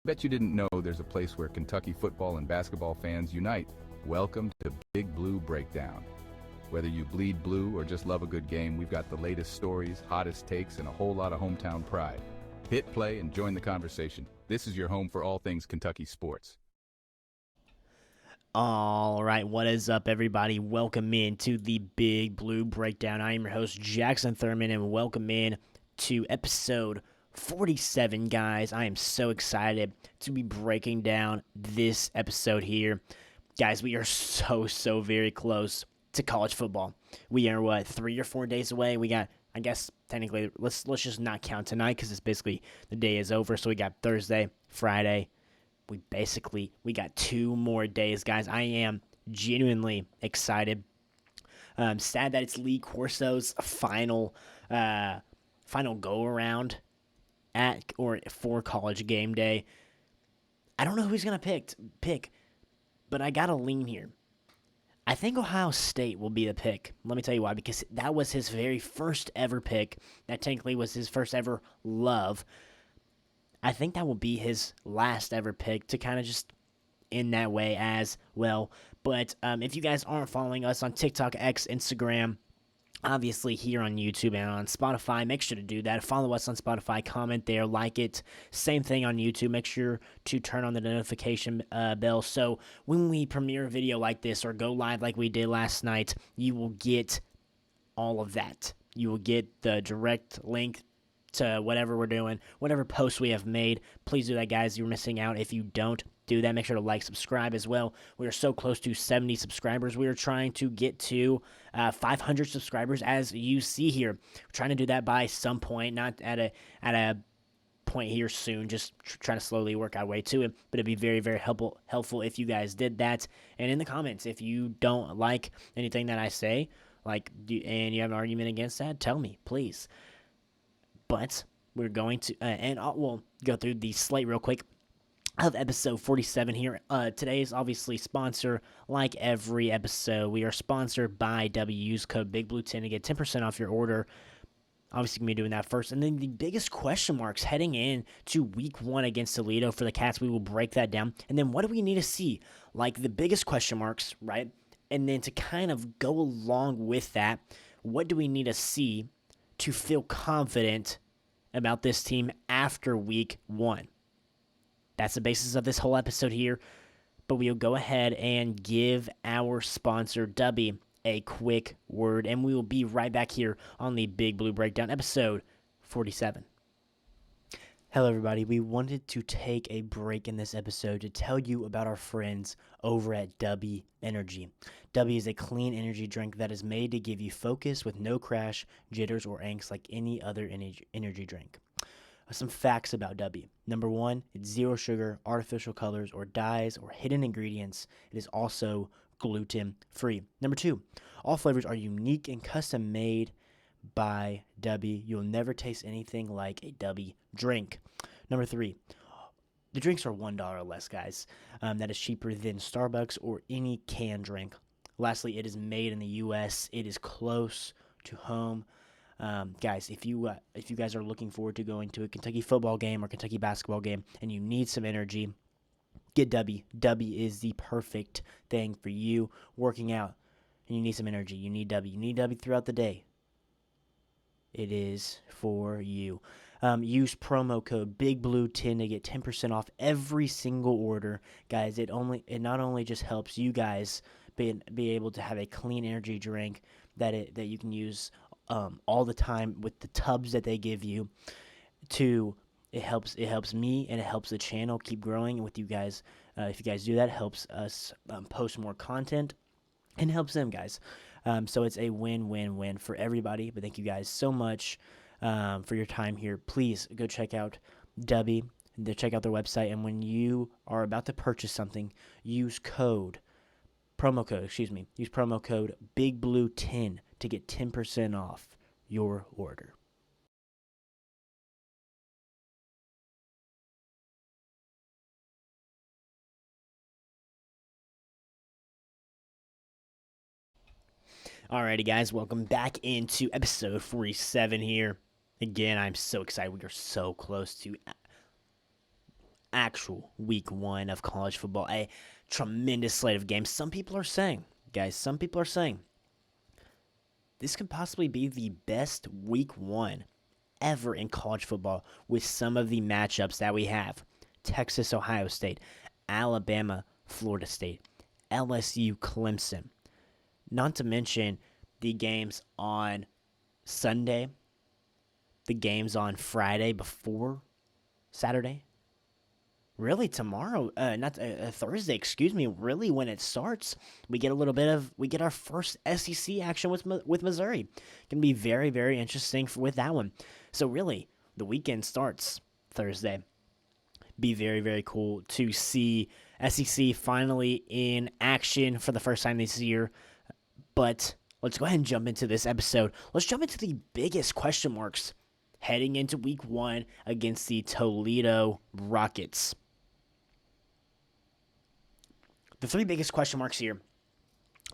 Bet you didn't know there's a place where Kentucky football and basketball fans unite. Welcome to Big Blue Breakdown. Whether you bleed blue or just love a good game, we've got the latest stories, hottest takes, and a whole lot of hometown pride. Hit play and join the conversation. This is your home for all things Kentucky sports. All right, what is up, everybody? Welcome in to the Big Blue Breakdown. I am your host, Jackson Thurman, and welcome in to episode 47, guys. I am so excited to be breaking down this episode here. Guys, we are so very close to college football. We are, 3 or 4 days away? We got, I guess, technically, let's just not count tonight because it's basically the day is over. So we got Thursday, Friday. We got 2 more days, guys. I am genuinely excited. Sad that it's Lee Corso's final go around for college game day. I don't know who he's gonna pick, but I gotta lean here. I think Ohio State will be the pick. Let me tell you why. Because that was his very first ever pick. That technically was his first ever love. I think that will be his last ever pick to kind of just in that way as well. But if you guys aren't following us on TikTok, X, Instagram, obviously here on YouTube and on Spotify, make sure to do that. Follow us on Spotify, comment there, like it. Same thing on YouTube. Make sure to turn on the notification bell so when we premiere a video like this or go live like we did last night, you will get all of that. You will get the direct link to whatever we're doing, whatever posts we have made. Please do that, guys. You're missing out if you don't do that. Make sure to like, subscribe as well. We are so close to 70 subscribers. We are trying to get to 500 subscribers, as you see here. We're trying to do that by some point, not at a point here soon, just trying to slowly work our way to it. But it'd be very helpful if you guys did that. And in the comments, if you don't like anything that I say, and you have an argument against that, tell me, please. But we're going to, we'll go through the slate real quick of episode 47 here. Today's obviously sponsor, like every episode, we are sponsored by W. Use code BIGBLUE10 to get 10% off your order. Obviously, going to be doing that first. And then the biggest question marks heading in to week 1 against Toledo for the Cats, we will break that down. And then what do we need to see? Like the biggest question marks, right? And then to kind of go along with that, what do we need to see to feel confident about this team after week 1? That's the basis of this whole episode here, but we'll go ahead and give our sponsor, Dubby, a quick word, and we will be right back here on the Big Blue Breakdown, episode 47. Hello, everybody. We wanted to take a break in this episode to tell you about our friends over at Dubby Energy. Dubby is a clean energy drink that is made to give you focus with no crash, jitters, or angst like any other energy drink. Some facts about Dubby. Number 1, it's 0 sugar, artificial colors, or dyes, or hidden ingredients. It is also gluten-free. Number 2, all flavors are unique and custom made by Dubby. You'll never taste anything like a Dubby drink. Number 3, the drinks are $1 less, guys. That is cheaper than Starbucks or any canned drink. Lastly, it is made in the U.S. It is close to home. Guys, if you guys are looking forward to going to a Kentucky football game or Kentucky basketball game and you need some energy, get Dubby. Dubby is the perfect thing for you working out and you need some energy. You need Dubby. You need Dubby throughout the day. It is for you. Use promo code BIGBLUE10 to get 10% off every single order. Guys, it not only just helps you guys be able to have a clean energy drink that you can use all the time with the tubs that they give you. It helps me and it helps the channel keep growing with you guys. If you guys do that, it helps us post more content and helps them, guys. So it's a win-win-win for everybody. But thank you guys so much for your time here. Please go check out Dubby. Check out their website. And when you are about to purchase something, use promo code BIGBLUE10 to get 10% off your order. Alrighty, guys, welcome back into episode 47 here. Again, I'm so excited. We are so close to actual week one of college football. A tremendous slate of games. Some people are saying this could possibly be the best week one ever in college football with some of the matchups that we have. Texas, Ohio State, Alabama, Florida State, LSU, Clemson. Not to mention the games on Sunday, the games on Friday before Saturday. Really, tomorrow, not Thursday, excuse me. Really, when it starts, we get our first SEC action with Missouri. Going to be very, very interesting with that one. So really, the weekend starts Thursday. Be very, very cool to see SEC finally in action for the first time this year. But let's go ahead and jump into this episode. Let's jump into the biggest question marks heading into week one against the Toledo Rockets. The three biggest question marks here.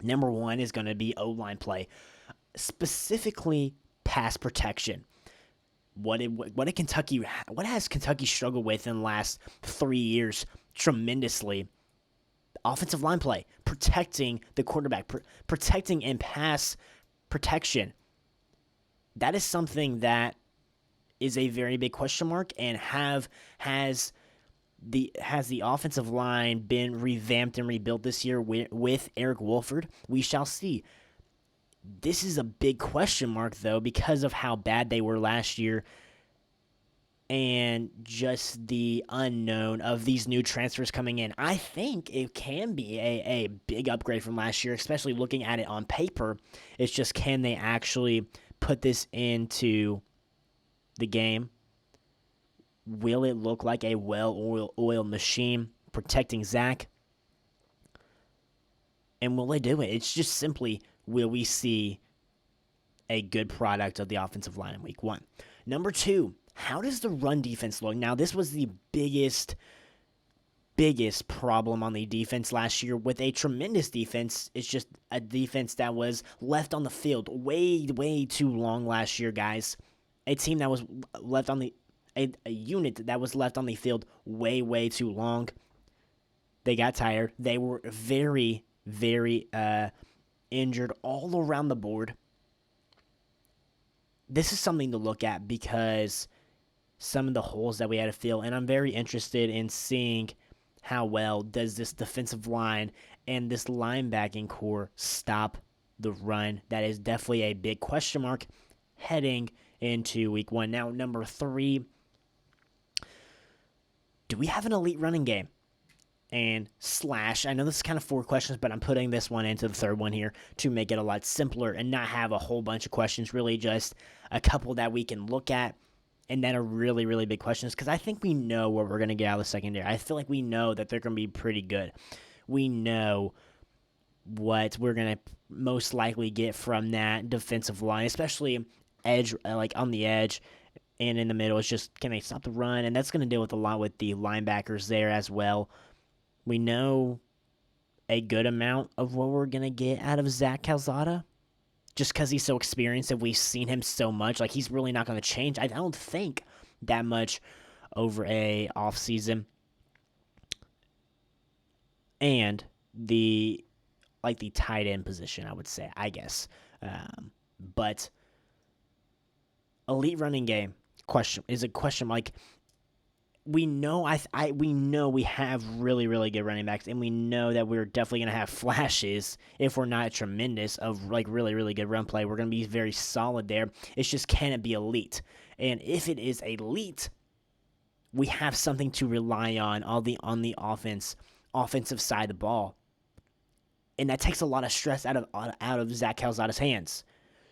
Number one is going to be O-line play, specifically pass protection. What has Kentucky struggled with in the last 3 years tremendously? Offensive line play, protecting the quarterback, protecting and pass protection. That is something that is a very big question mark, and has the offensive line been revamped and rebuilt this year with Eric Wolford? We shall see. This is a big question mark, though, because of how bad they were last year and just the unknown of these new transfers coming in. I think it can be a big upgrade from last year, especially looking at it on paper. It's just, can they actually put this into the game? Will it look like a well-oiled machine protecting Zach? And will they do it? It's just simply, will we see a good product of the offensive line in week one? Number two, how does the run defense look? Now, this was the biggest problem on the defense last year with a tremendous defense. It's just a defense that was left on the field way too long last year, guys. A team that was left on a unit that was left on the field way too long. They got tired. They were very injured all around the board. This is something to look at because some of the holes that we had to fill, and I'm very interested in seeing how well does this defensive line and this linebacking core stop the run. That is definitely a big question mark heading into week one. Now, number three, do we have an elite running game? And I know this is kind of 4 questions, but I'm putting this one into the third one here to make it a lot simpler and not have a whole bunch of questions, really just a couple that we can look at and that are really big questions, because I think we know what we're going to get out of the secondary. I feel like we know that they're going to be pretty good. We know what we're going to most likely get from that defensive line, especially edge, like on the edge and in the middle. It's just, can they stop the run? And that's going to deal with a lot with the linebackers there as well. We know a good amount of what we're going to get out of Zach Calzada, just because he's so experienced and we've seen him so much. Like, he's really not going to change, I don't think, that much over a offseason. And the tight end position, I would say, I guess. But elite running game is a question. Like, we know we have really good running backs, and we know that we're definitely going to have flashes if we're not tremendous of like really good run play. We're going to be very solid there. It's just, can it be elite? And if it is elite, we have something to rely on the offensive side of the ball. And that takes a lot of stress out of Zach Calzada's hands.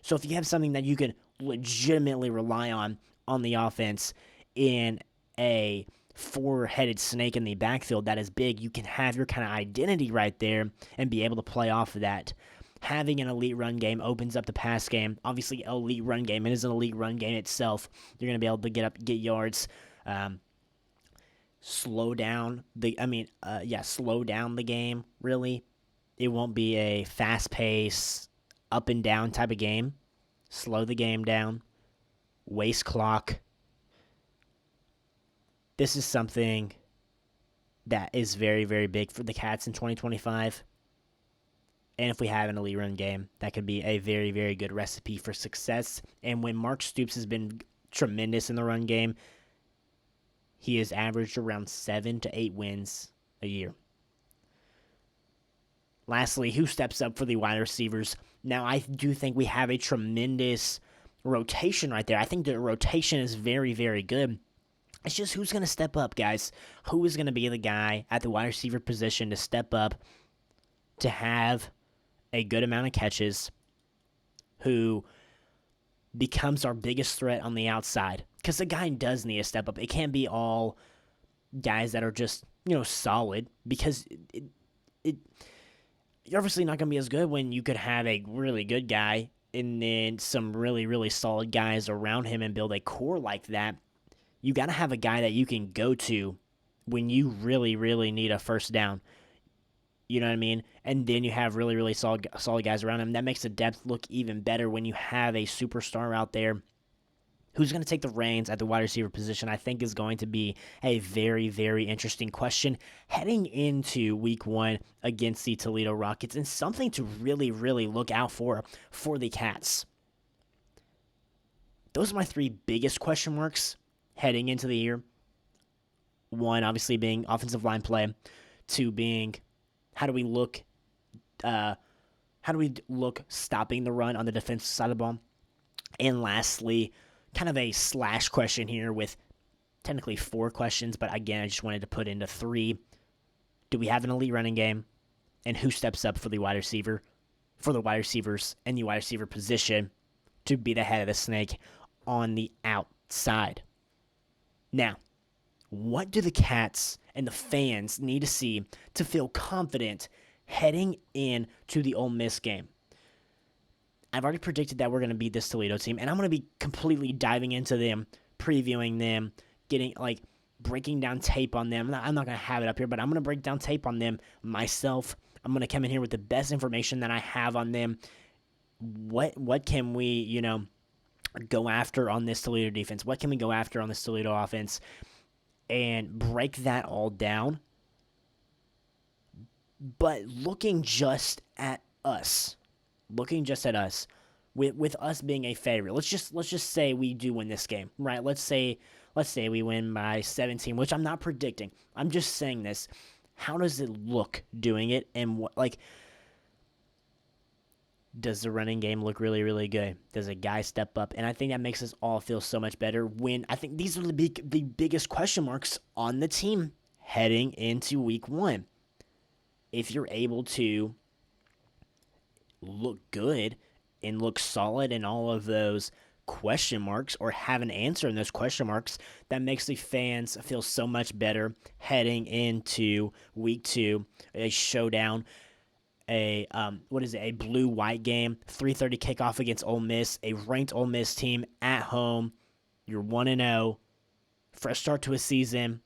So if you have something that you can legitimately rely on the offense in a 4-headed snake in the backfield that is big, you can have your kind of identity right there and be able to play off of that. Having an elite run game opens up the pass game. Obviously, elite run game, it is an elite run game itself. You're going to be able to get yards, slow down the game, really. It won't be a fast-paced, up and down type of game. Slow the game down. Waste clock. This is something that is very, very big for the Cats in 2025. And if we have an elite run game, that could be a very, very good recipe for success. And when Mark Stoops has been tremendous in the run game, he has averaged around 7 to 8 wins a year. Lastly, who steps up for the wide receivers? Now, I do think we have a tremendous rotation right there. I think the rotation is very, very good. It's just who's going to step up, guys. Who is going to be the guy at the wide receiver position to step up, to have a good amount of catches, who becomes our biggest threat on the outside? Because the guy does need to step up. It can't be all guys that are just, solid, because you're obviously not going to be as good when you could have a really good guy and then some really, really solid guys around him and build a core like that. You got to have a guy that you can go to when you really, really need a first down. You know what I mean? And then you have really, really solid guys around him. That makes the depth look even better when you have a superstar out there. Who's going to take the reins at the wide receiver position, I think, is going to be a very, very interesting question heading into week 1 against the Toledo Rockets, and something to really, really look out for the Cats. Those are my 3 biggest question marks heading into the year. 1, obviously, being offensive line play. 2, being how do we look stopping the run on the defensive side of the ball? And lastly, kind of a slash question here with technically 4 questions, but again, I just wanted to put into 3. Do we have an elite running game? And who steps up for the wide receivers and the wide receiver position to be the head of the snake on the outside? Now, what do the Cats and the fans need to see to feel confident heading into the Ole Miss game? I've already predicted that we're going to beat this Toledo team, and I'm going to be completely diving into them, previewing them, breaking down tape on them. I'm not going to have it up here, but I'm going to break down tape on them myself. I'm going to come in here with the best information that I have on them. What can we, go after on this Toledo defense? What can we go after on this Toledo offense? And break that all down. But looking just at us, with us being a favorite. Let's just say we do win this game, right? Let's say we win by 17, which I'm not predicting. I'm just saying this. How does it look doing it? And does the running game look really, really good? Does a guy step up? And I think that makes us all feel so much better when I think these are the biggest question marks on the team heading into week 1. If you're able to look good and look solid in all of those question marks, or have an answer in those question marks, that makes the fans feel so much better heading into week 2, a showdown, a blue-white game, 3:30 kickoff against Ole Miss, a ranked Ole Miss team at home. You're 1-0, fresh start to a season,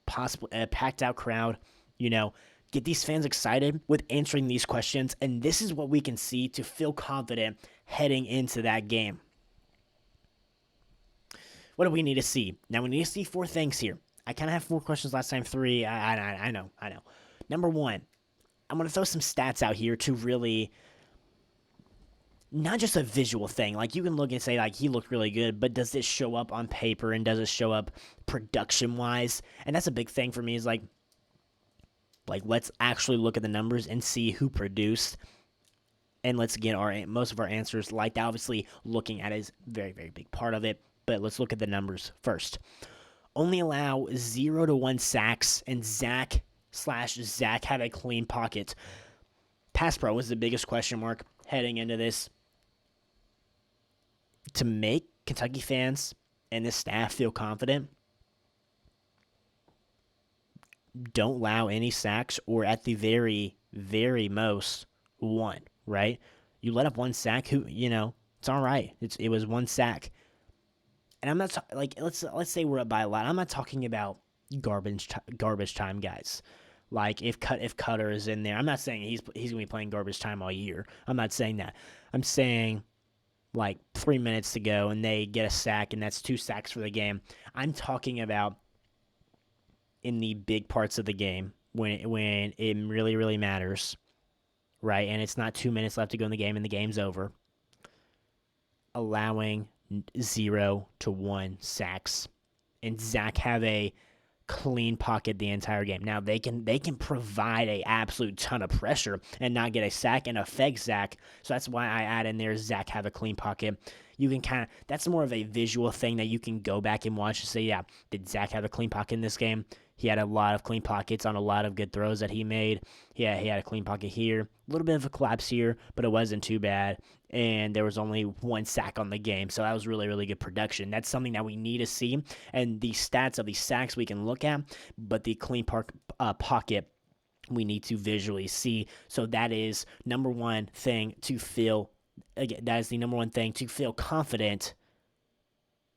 possibly a packed out crowd, Get these fans excited with answering these questions, and this is what we can see to feel confident heading into that game. What do we need to see? Now, we need to see 4 things here. I kind of have 4 questions last time, 3. I know. Number 1, I'm going to throw some stats out here to really, not just a visual thing. Like, you can look and say, he looked really good, but does this show up on paper, and does it show up production-wise? And that's a big thing for me, is let's actually look at the numbers and see who produced, and let's get most of our answers like that. Obviously, looking at it is a very, very big part of it, but let's look at the numbers first. Only allow 0 to 1 sacks, and Zach have a clean pocket. Pass pro was the biggest question mark heading into this. To make Kentucky fans and the staff feel confident, don't allow any sacks, or at the very, very most, 1, right? You let up 1 sack, it's all right. It was 1 sack. And I'm not let's say we're up by a lot. I'm not talking about garbage time guys. Like if Cutter is in there, I'm not saying he's going to be playing garbage time all year. I'm not saying that. I'm saying 3 minutes to go and they get a sack, and that's 2 sacks for the game. I'm talking about in the big parts of the game when it really, really matters, right? And it's not 2 minutes left to go in the game and the game's over, allowing 0 to 1 sacks. And Zach have a clean pocket the entire game. Now they can provide a absolute ton of pressure and not get a sack and affect Zach. So that's why I add in there Zach have a clean pocket. You can that's more of a visual thing that you can go back and watch and say, yeah, did Zach have a clean pocket in this game? He had a lot of clean pockets on a lot of good throws that he made. Yeah, he had a clean pocket here. A little bit of a collapse here, but it wasn't too bad. And there was only 1 sack on the game. So that was really, really good production. That's something that we need to see. And the stats of these sacks we can look at, but the clean pocket we need to visually see. So that is number one thing to feel. Again, that is the number one thing to feel confident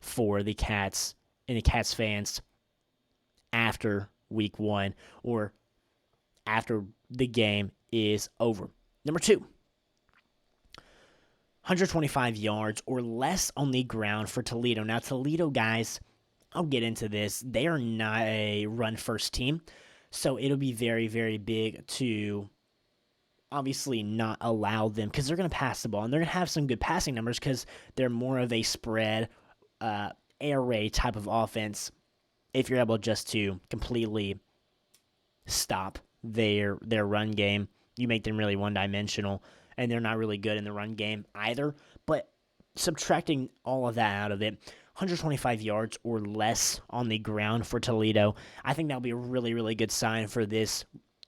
for the Cats and the Cats fans after week 1 or after the game is over. Number 2, 125 yards or less on the ground for Toledo. Now, Toledo, guys, I'll get into this. They are not a run-first team, so it'll be very, very big to obviously not allow them because they're going to pass the ball, and they're going to have some good passing numbers because they're more of a spread, air raid type of offense. If you're able just to completely stop their run game, you make them really one-dimensional, and they're not really good in the run game either. But subtracting all of that out of it, 125 yards or less on the ground for Toledo, I think that'll be a really, really good sign for this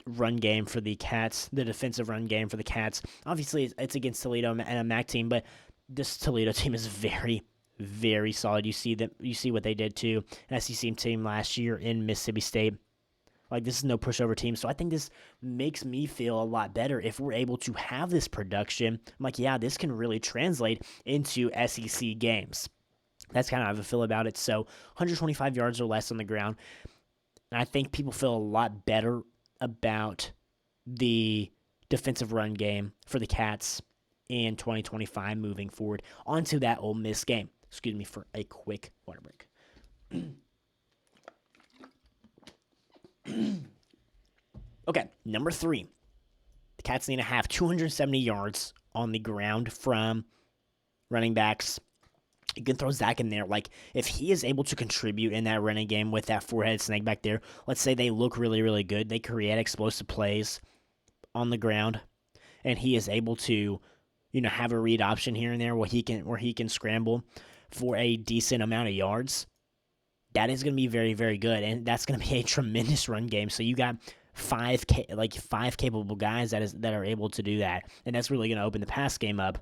run game for the Cats, the defensive run game for the Cats. Obviously, it's against Toledo and a MAC team, but this Toledo team is very, very solid. You see what they did to an SEC team last year in Mississippi State. Like, this is no pushover team, so I think this makes me feel a lot better if we're able to have this production. I'm like, yeah, this can really translate into SEC games. That's kind of how I feel about it. So 125 yards or less on the ground. And I think people feel a lot better about the defensive run game for the Cats in 2025 moving forward. Onto that Ole Miss game. Excuse me for a quick water break. Okay, number 3. The Cats need to have 270 yards on the ground from running backs. You can throw Zach in there. Like, if he is able to contribute in that running game with that four-headed snake back there, let's say they look really, really good. They create explosive plays on the ground, and he is able to, have a read option here and there where he can scramble for a decent amount of yards. That is going to be very, very good, and that's going to be a tremendous run game. So you got five capable guys that are able to do that, and that's really going to open the pass game up.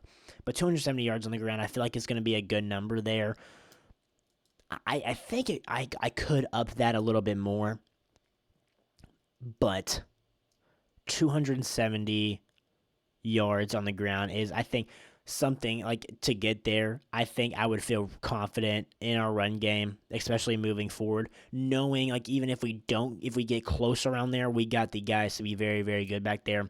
But 270 yards on the ground, I feel like it's going to be a good number there. I think I could up that a little bit more, but 270 yards on the ground is, I think, something like to get there. I think I would feel confident in our run game, especially moving forward, knowing like even if we get close around there, we got the guys to be very, very good back there.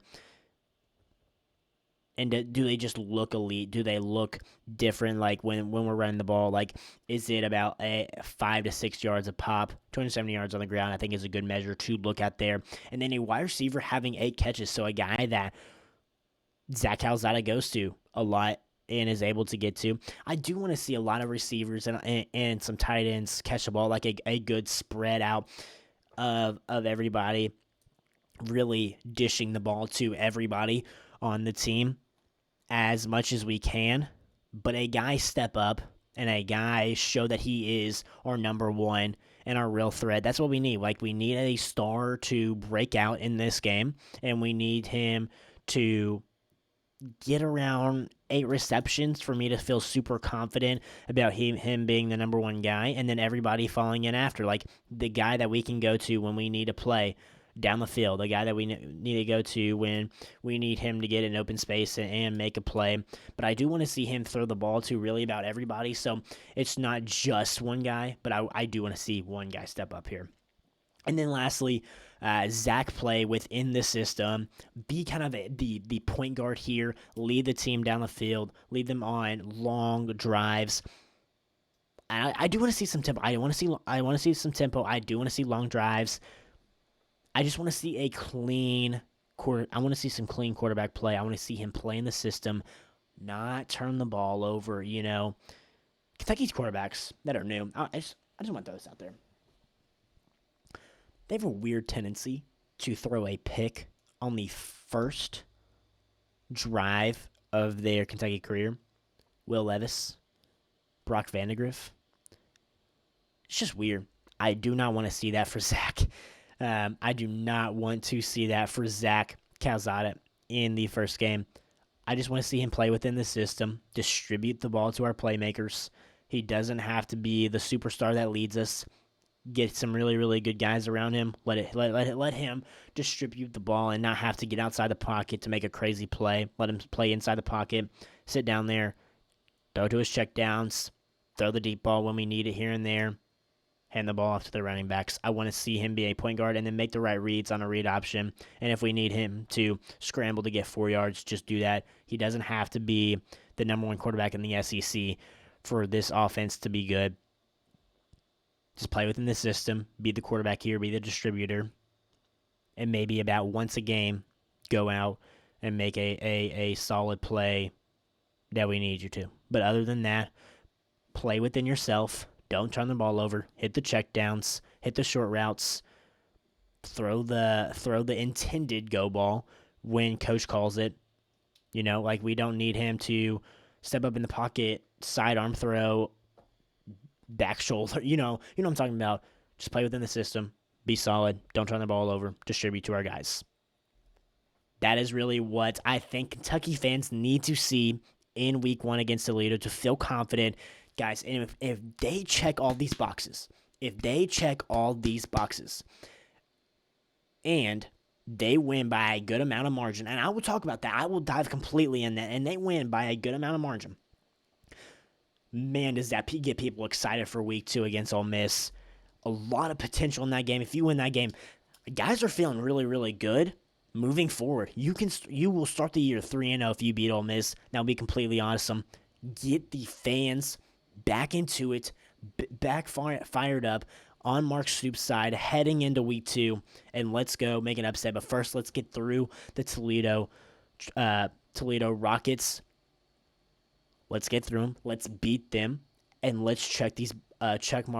And do they just look elite? Do they look different? Like when we're running the ball, like is it about 5 to 6 yards a pop? 270 yards on the ground, I think, is a good measure to look at there. And then a wide receiver having 8 catches, so a guy that Zach Calzada goes to a lot and is able to get to. I do want to see a lot of receivers and some tight ends catch the ball, like a good spread out of everybody, really dishing the ball to everybody on the team as much as we can. But a guy step up and a guy show that he is our number one and our real threat. That's what we need. Like, we need a star to break out in this game, and we need him to get around 8 receptions for me to feel super confident about him being the number one guy, and then everybody falling in after. Like, the guy that we can go to when we need to play down the field, the guy that we need to go to when we need him to get in open space and make a play. But I do want to see him throw the ball to really about everybody, so it's not just one guy, but I do want to see one guy step up here. And then lastly, Zach play within the system, be kind of the point guard here, lead the team down the field, lead them on long drives. I do want to see some tempo. I want to see some tempo. I do want to see long drives. I just want to see a clean quarter. I want to see some clean quarterback play. I want to see him play in the system, not turn the ball over. Kentucky's quarterbacks that are new. I just want to throw this out there. They have a weird tendency to throw a pick on the first drive of their Kentucky career. Will Levis, Brock Vandegrift. It's just weird. I do not want to see that for Zach. I do not want to see that for Zach Calzada in the first game. I just want to see him play within the system, distribute the ball to our playmakers. He doesn't have to be the superstar that leads us. Get some really, really good guys around him. Let him distribute the ball and not have to get outside the pocket to make a crazy play. Let him play inside the pocket, sit down there, throw to his checkdowns, throw the deep ball when we need it here and there, hand the ball off to the running backs. I want to see him be a point guard and then make the right reads on a read option. And if we need him to scramble to get 4 yards, just do that. He doesn't have to be the number one quarterback in the SEC for this offense to be good. Just play within the system, be the quarterback here, be the distributor, and maybe about once a game, go out and make a solid play that we need you to. But other than that, play within yourself. Don't turn the ball over. Hit the checkdowns. Hit the short routes. Throw the intended go ball when coach calls it. Like we don't need him to step up in the pocket, sidearm throw, back shoulder. You know what I'm talking about. Just play within the system. Be solid. Don't turn the ball over. Distribute to our guys. That is really what I think Kentucky fans need to see in week 1 against Toledo to feel confident. Guys, and if they check all these boxes, and they win by a good amount of margin, and I will talk about that. I will dive completely in that, and they win by a good amount of margin. Man, does that get people excited for week 2 against Ole Miss. A lot of potential in that game. If you win that game, guys are feeling really, really good moving forward. You will start the year 3-0 if you beat Ole Miss. That would be completely awesome. Get the fans back into it, fired up on Mark Stoops' side heading into week 2, and let's go make an upset. But first, let's get through the Toledo Rockets. Let's get through them. Let's beat them, and let's check these question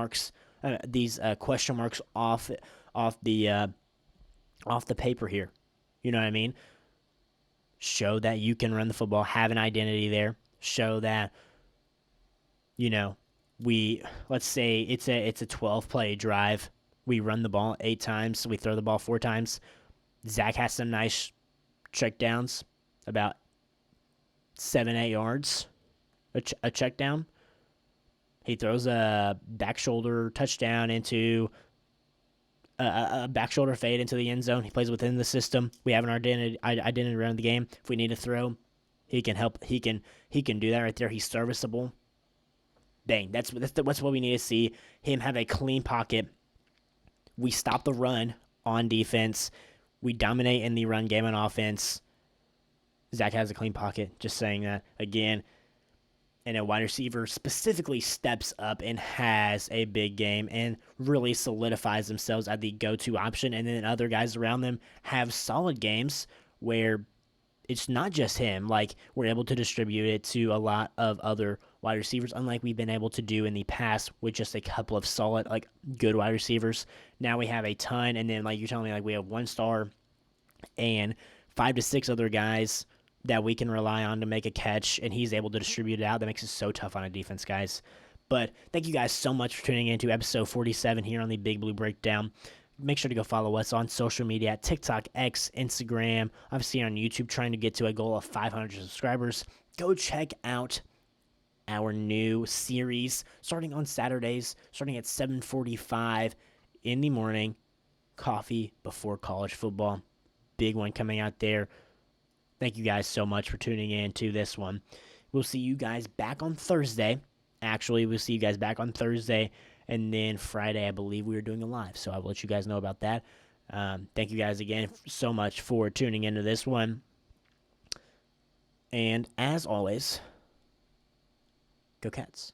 marks off the paper here. You know what I mean? Show that you can run the football, have an identity there. Show that, let's say it's a 12-play drive. We run the ball 8 times. We throw the ball 4 times. Zach has some nice checkdowns, about 7-8 yards. A check down. He throws a back shoulder touchdown into a back shoulder fade into the end zone. He plays within the system. We have an identity around the game. If we need to throw, he can help. He can do that right there. He's serviceable. Dang, that's what we need to see. Him have a clean pocket. We stop the run on defense. We dominate in the run game on offense. Zach has a clean pocket. Just saying that again. And a wide receiver specifically steps up and has a big game and really solidifies themselves as the go-to option. And then other guys around them have solid games where it's not just him. Like, we're able to distribute it to a lot of other wide receivers, unlike we've been able to do in the past with just a couple of solid, good wide receivers. Now we have a ton, and then, you're telling me, we have 1 star and 5 to 6 other guys that we can rely on to make a catch, and he's able to distribute it out. That makes it so tough on a defense, guys. But thank you guys so much for tuning in to episode 47 here on the Big Blue Breakdown. Make sure to go follow us on social media at TikTok, X, Instagram, obviously on YouTube, trying to get to a goal of 500 subscribers. Go check out our new series starting on Saturdays, starting at 7:45 in the morning. Coffee before college football. Big one coming out there. Thank you guys so much for tuning in to this one. We'll see you guys back on Thursday. Actually, we'll see you guys back on Thursday. And then Friday, I believe we are doing a live. So I will let you guys know about that. Thank you guys again so much for tuning into this one. And as always, go Cats.